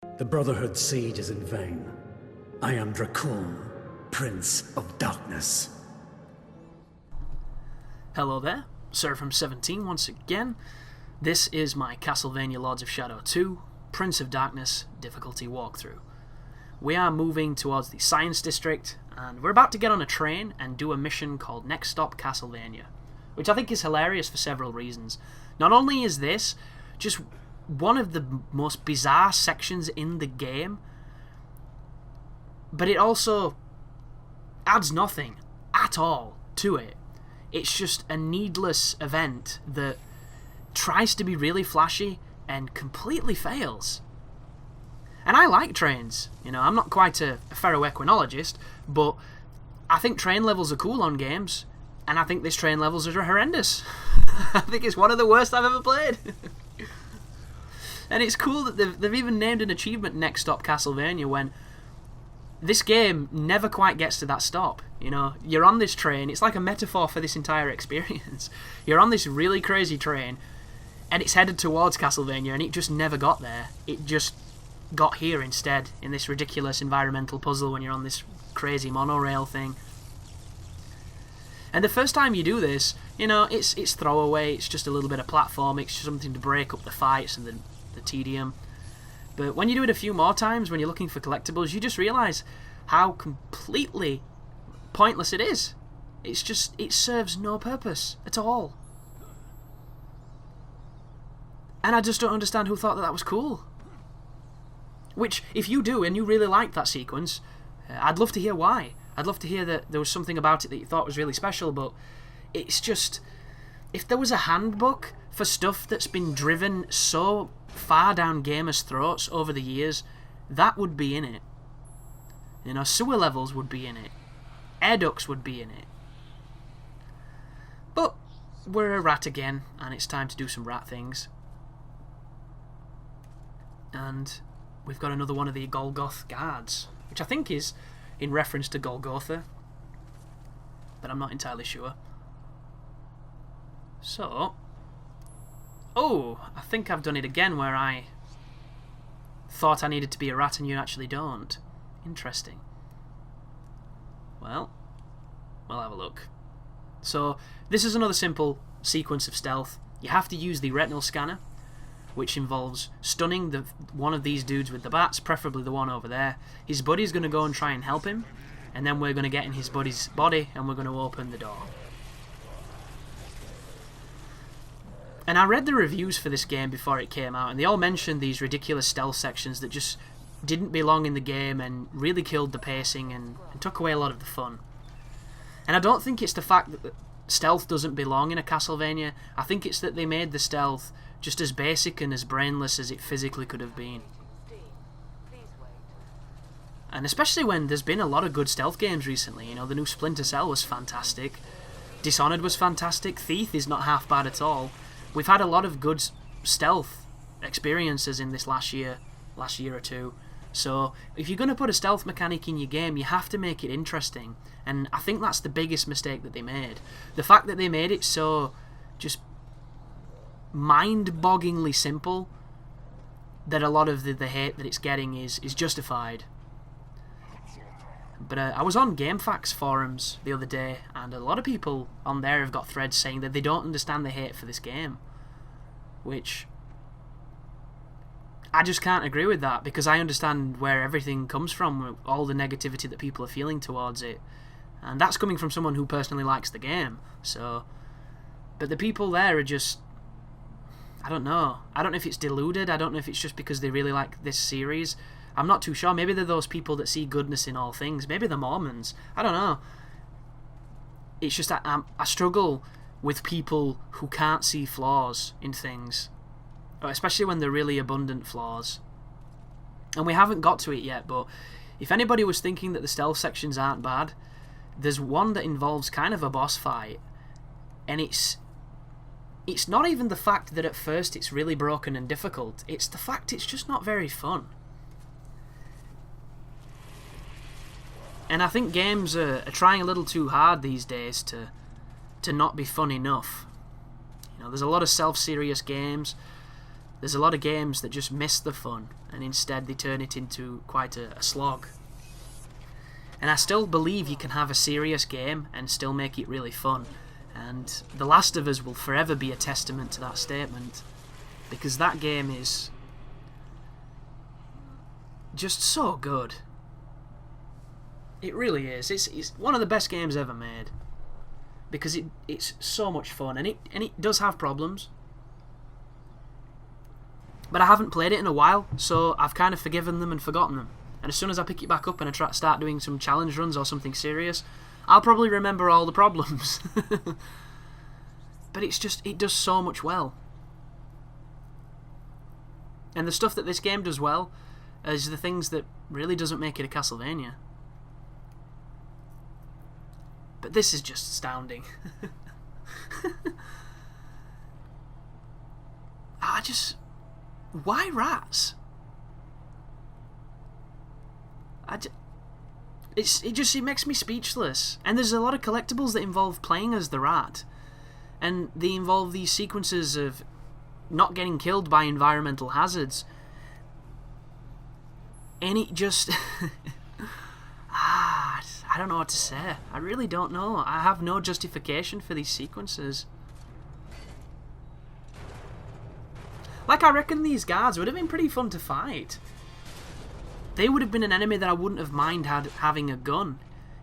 The Brotherhood's siege is in vain. I am Dracula, Prince of Darkness. Hello there, Seraphim17 once again. This is my Castlevania Lords of Shadow 2, Prince of Darkness difficulty walkthrough. We are moving towards the Science District, and we're about to get on a train and do a mission called Next Stop Castlevania, which I think is hilarious for several reasons. Not only is this just one of the most bizarre sections in the game, but it also adds nothing at all to it. It's just a needless event that tries to be really flashy and completely fails. And I like trains. You know, I'm not quite a ferroequinologist, but I think train levels are cool on games, and I think this train levels are horrendous. I think it's one of the worst I've ever played. And it's cool that they've even named an achievement Next Stop Castlevania when this game never quite gets to that stop. You know, you're on this train, it's like a metaphor for this entire experience. You're on this really crazy train, and it's headed towards Castlevania, and it just never got there. It just got here instead, in this ridiculous environmental puzzle when you're on this crazy monorail thing. And the first time you do this, you know, it's throwaway, it's just a little bit of platform, it's just something to break up the fights and the tedium. But when you do it a few more times, when you're looking for collectibles, you just realise how completely pointless it is. It's just, it serves no purpose at all. And I just don't understand who thought that that was cool. Which, if you do, and you really like that sequence, I'd love to hear why. I'd love to hear that there was something about it that you thought was really special, but it's just, if there was a handbook for stuff that's been driven so far down gamers' throats over the years, that would be in it. You know, sewer levels would be in it. Air ducts would be in it. But we're a rat again, and it's time to do some rat things. And we've got another one of the Golgoth guards, which I think is in reference to Golgotha, but I'm not entirely sure. So, oh, I think I've done it again where I thought I needed to be a rat and you actually don't. Interesting. Well, we'll have a look. So, this is another simple sequence of stealth. You have to use the Retinal Scanner, which involves stunning one of these dudes with the bats, preferably the one over there. His buddy's going to go and try and help him, and then we're going to get in his buddy's body and we're going to open the door. And I read the reviews for this game before it came out, and they all mentioned these ridiculous stealth sections that just didn't belong in the game and really killed the pacing and took away a lot of the fun. And I don't think it's the fact that stealth doesn't belong in a Castlevania. I think it's that they made the stealth just as basic and as brainless as it physically could have been. And especially when there's been a lot of good stealth games recently. You know, the new Splinter Cell was fantastic. Dishonored was fantastic. Thief is not half bad at all. We've had a lot of good stealth experiences in this last year or two. So if you're going to put a stealth mechanic in your game, you have to make it interesting. And I think that's the biggest mistake that they made. The fact that they made it so just mind-bogglingly simple that a lot of the hate that it's getting is justified. But I was on GameFAQs forums the other day, and a lot of people on there have got threads saying that they don't understand the hate for this game, which I just can't agree with that, because I understand where everything comes from, all the negativity that people are feeling towards it, and that's coming from someone who personally likes the game. So, but the people there are just, I don't know if it's deluded, I don't know if it's just because they really like this series. I'm not too sure. Maybe they're those people that see goodness in all things. Maybe they're Mormons. I don't know. It's just that I struggle with people who can't see flaws in things, especially when they're really abundant flaws. And we haven't got to it yet, but if anybody was thinking that the stealth sections aren't bad, there's one that involves kind of a boss fight, and it's not even the fact that at first it's really broken and difficult, it's the fact it's just not very fun. And I think games are trying a little too hard these days to not be fun enough. You know, there's a lot of self-serious games There's a lot of games that just miss the fun, and instead they turn it into quite a slog. And I still believe you can have a serious game and still make it really fun. And The Last of Us will forever be a testament to that statement, because that game is just so good. It really is. It's one of the best games ever made, because it's so much fun, and it does have problems. But I haven't played it in a while, so I've kind of forgiven them and forgotten them. And as soon as I pick it back up and I start doing some challenge runs or something serious, I'll probably remember all the problems. But it does so much well. And the stuff that this game does well is the things that really doesn't make it a Castlevania. But this is just astounding. Why rats? It makes me speechless. And there's a lot of collectibles that involve playing as the rat, and they involve these sequences of not getting killed by environmental hazards. And it just I don't know what to say. I really don't know. I have no justification for these sequences. Like, I reckon these guards would have been pretty fun to fight. They would have been an enemy that I wouldn't have minded having a gun.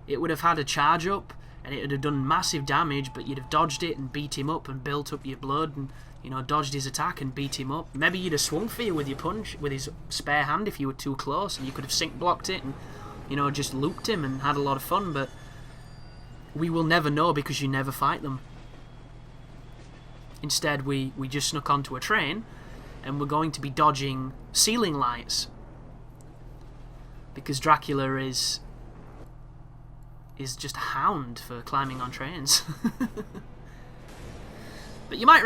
It would have had a charge up, and it would have done massive damage, but you'd have dodged it and beat him up and built up your blood and, dodged his attack and beat him up. Maybe you'd have swung for you with your punch, with his spare hand if you were too close, and you could have sync blocked it and, just looped him and had a lot of fun, but we will never know because you never fight them. Instead, we just snuck onto a train, and we're going to be dodging ceiling lights, because Dracula is just a hound for climbing on trains. But you might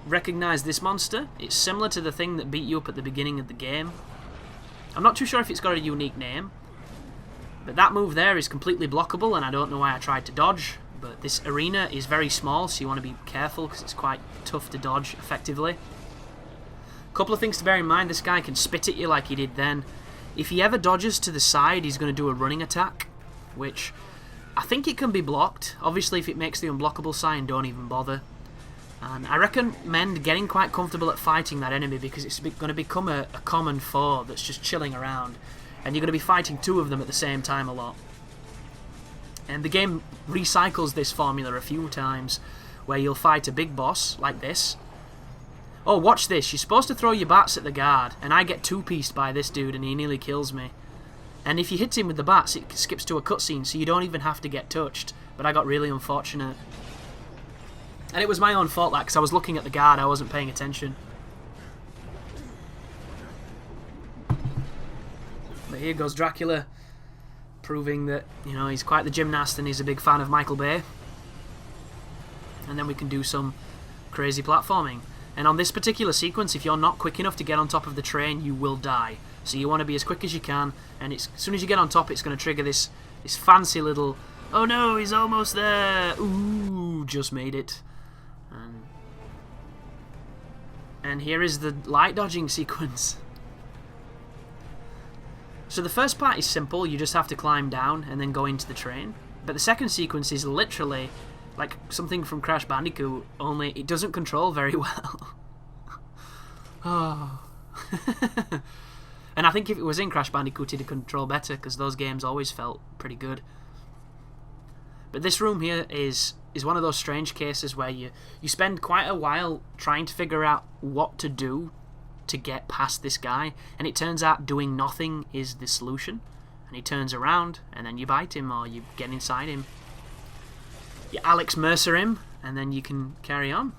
recognise this monster. It's similar to the thing that beat you up at the beginning of the game. I'm not too sure if it's got a unique name, but that move there is completely blockable, and I don't know why I tried to dodge. But this arena is very small, so you want to be careful because it's quite tough to dodge effectively. A couple of things to bear in mind: this guy can spit at you like he did then. If he ever dodges to the side, he's going to do a running attack, which I think it can be blocked. Obviously, if it makes the unblockable sign, don't even bother. And I recommend getting quite comfortable at fighting that enemy, because it's going to become a common foe that's just chilling around, and you're going to be fighting two of them at the same time a lot. And the game recycles this formula a few times, where you'll fight a big boss like this. Oh, watch this. You're supposed to throw your bats at the guard, and I get two-pieced by this dude and he nearly kills me. And if you hit him with the bats, it skips to a cutscene, so you don't even have to get touched. But I got really unfortunate. And it was my own fault, because I was looking at the guard, I wasn't paying attention. But here goes Dracula, proving that, he's quite the gymnast and he's a big fan of Michael Bay. And then we can do some crazy platforming. And on this particular sequence, if you're not quick enough to get on top of the train, you will die. So you want to be as quick as you can, and as soon as you get on top, it's going to trigger this fancy little, oh no, he's almost there, ooh, just made it. And here is the light dodging sequence. So the first part is simple, you just have to climb down and then go into the train. But the second sequence is literally like something from Crash Bandicoot, only it doesn't control very well. Oh. And I think if it was in Crash Bandicoot, it'd control better, because those games always felt pretty good. But this room here is one of those strange cases where you spend quite a while trying to figure out what to do to get past this guy, and it turns out doing nothing is the solution. And he turns around, and then you bite him, or you get inside him. You Alex Mercer him, and then you can carry on.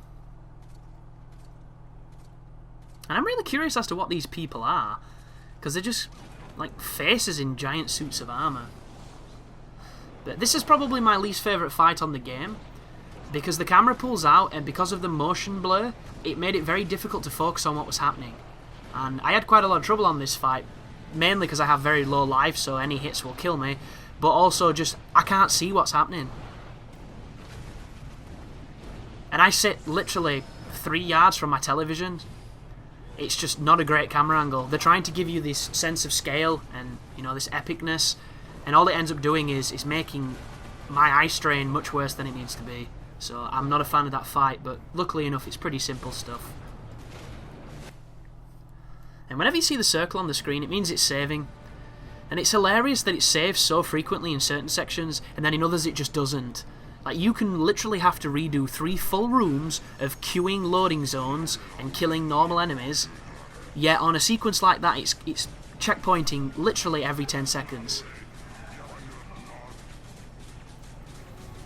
And I'm really curious as to what these people are, because they're just like faces in giant suits of armour. But this is probably my least favourite fight on the game, because the camera pulls out, and because of the motion blur, it made it very difficult to focus on what was happening. And I had quite a lot of trouble on this fight, mainly because I have very low life, so any hits will kill me, but also just, I can't see what's happening. And I sit literally 3 yards from my television. it's just not a great camera angle. They're trying to give you this sense of scale and, you know, this epicness, and all it ends up doing is making my eye strain much worse than it needs to be. So I'm not a fan of that fight, but luckily enough it's pretty simple stuff. And whenever you see the circle on the screen, it means it's saving. And it's hilarious that it saves so frequently in certain sections, and then in others it just doesn't. Like, you can literally have to redo 3 full rooms of queuing loading zones and killing normal enemies, yet on a sequence like that it's checkpointing literally every 10 seconds.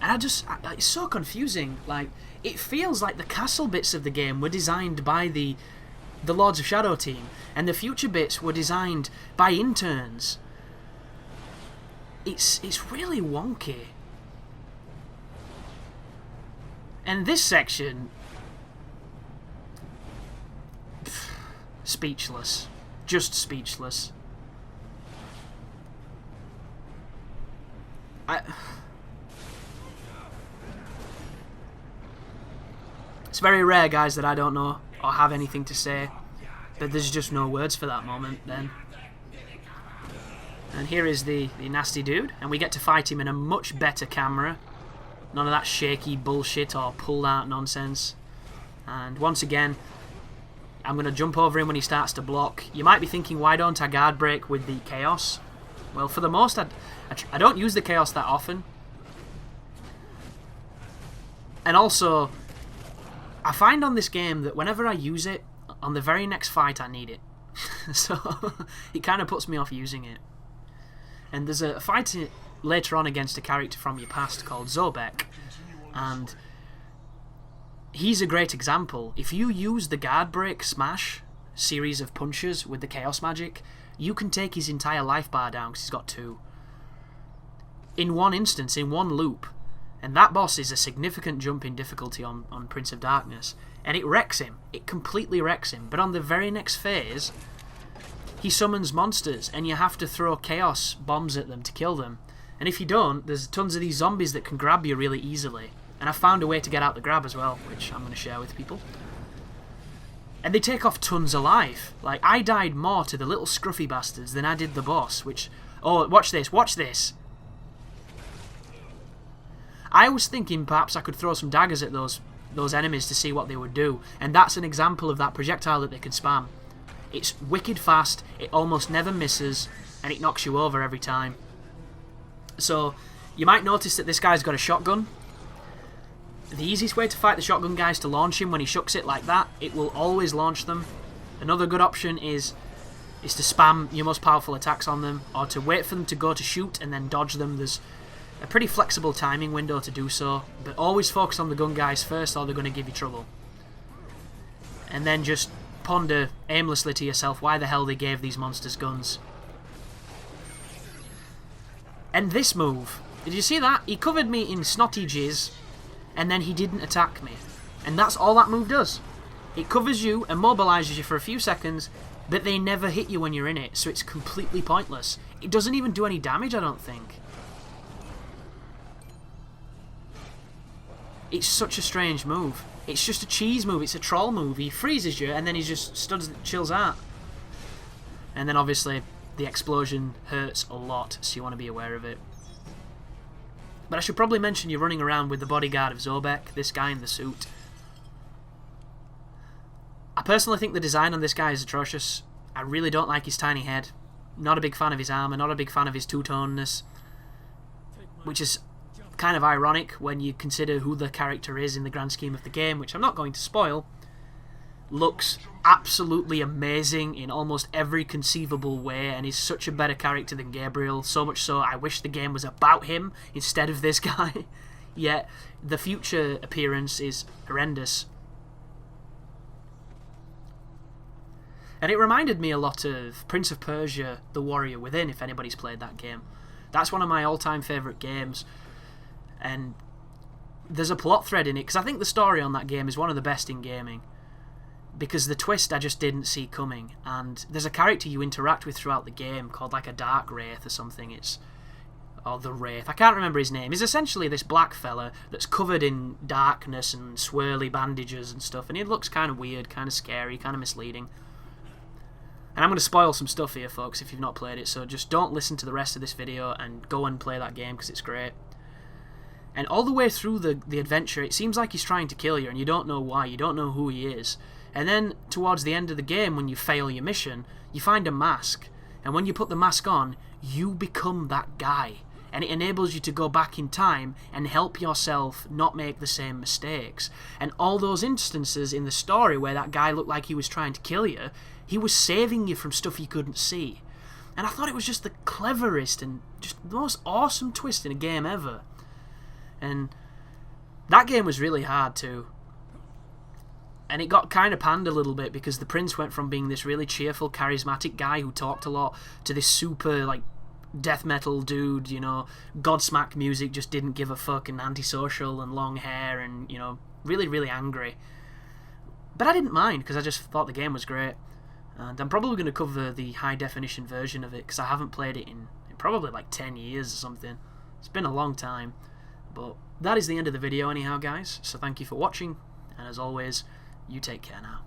And it's so confusing. Like, it feels like the castle bits of the game were designed by the Lords of Shadow team, and the future bits were designed by interns. It's really wonky. And this section, speechless. Just speechless. It's very rare, guys, that I don't know or have anything to say, but there's just no words for that moment then. And here is the nasty dude, and we get to fight him in a much better camera. None of that shaky bullshit or pulled out nonsense. And once again, I'm going to jump over him when he starts to block. You might be thinking, why don't I guard break with the chaos? Well, for the most, I don't use the chaos that often. And also, I find on this game that whenever I use it, on the very next fight I need it. So it kind of puts me off using it. And there's a fight later on against a character from your past called Zoar Beck, and he's a great example. If you use the guard break smash series of punches with the chaos magic, you can take his entire life bar down because he's got 2 in one instance, in one loop. And that boss is a significant jump in difficulty on Prince of Darkness, and it wrecks him. It completely wrecks him. But on the very next phase, he summons monsters, and you have to throw chaos bombs at them to kill them. And if you don't, there's tons of these zombies that can grab you really easily. And I found a way to get out the grab as well, which I'm going to share with people. And they take off tons of life. Like, I died more to the little scruffy bastards than I did the boss, which... Oh, watch this, watch this! I was thinking perhaps I could throw some daggers at those enemies to see what they would do, and that's an example of that projectile that they can spam. It's wicked fast, it almost never misses, and it knocks you over every time. So, you might notice that this guy's got a shotgun. The easiest way to fight the shotgun guy is to launch him when he shucks it like that. It will always launch them. Another good option is to spam your most powerful attacks on them, or to wait for them to go to shoot and then dodge them. There's a pretty flexible timing window to do so, but always focus on the gun guys first or they're going to give you trouble. And then just ponder aimlessly to yourself why the hell they gave these monsters guns. And this move, did you see that? He covered me in snotty jizz, and then he didn't attack me. And that's all that move does. It covers you and mobilises you for a few seconds, but they never hit you when you're in it, so it's completely pointless. It doesn't even do any damage, I don't think. It's such a strange move. It's just a cheese move, it's a troll move. He freezes you, and then he just chills out. And then obviously, the explosion hurts a lot, so you want to be aware of it. But I should probably mention you're running around with the bodyguard of Zoar Beck, this guy in the suit. I personally think the design on this guy is atrocious. I really don't like his tiny head. Not a big fan of his armour, not a big fan of his two-tonedness. Which is kind of ironic when you consider who the character is in the grand scheme of the game, which I'm not going to spoil. Looks absolutely amazing in almost every conceivable way, and is such a better character than Gabriel, so much so I wish the game was about him instead of this guy. Yet the future appearance is horrendous. And it reminded me a lot of Prince of Persia: The Warrior Within, if anybody's played that game. That's one of my all-time favourite games, and there's a plot thread in it, because I think the story on that game is one of the best in gaming. Because the twist I just didn't see coming, and there's a character you interact with throughout the game called like a Dark Wraith or something. Or the Wraith, I can't remember his name. He's essentially this black fella that's covered in darkness and swirly bandages and stuff, and he looks kind of weird, kind of scary, kind of misleading. And I'm going to spoil some stuff here, folks, if you've not played it, so just don't listen to the rest of this video and go and play that game, because it's great. And all the way through the adventure, it seems like he's trying to kill you, and you don't know why, you don't know who he is. And then, towards the end of the game, when you fail your mission, you find a mask. And when you put the mask on, you become that guy. And it enables you to go back in time and help yourself not make the same mistakes. And all those instances in the story where that guy looked like he was trying to kill you, he was saving you from stuff you couldn't see. And I thought it was just the cleverest and just the most awesome twist in a game ever. And that game was really hard too. And it got kind of panned a little bit because the prince went from being this really cheerful, charismatic guy who talked a lot to this super, like, death metal dude, you know, Godsmack music, just didn't give a fuck, and antisocial and long hair and, you know, really, really angry. But I didn't mind because I just thought the game was great. And I'm probably going to cover the high definition version of it because I haven't played it in probably like 10 years or something. It's been a long time. But that is the end of the video anyhow, guys. So thank you for watching. And as always, you take care now.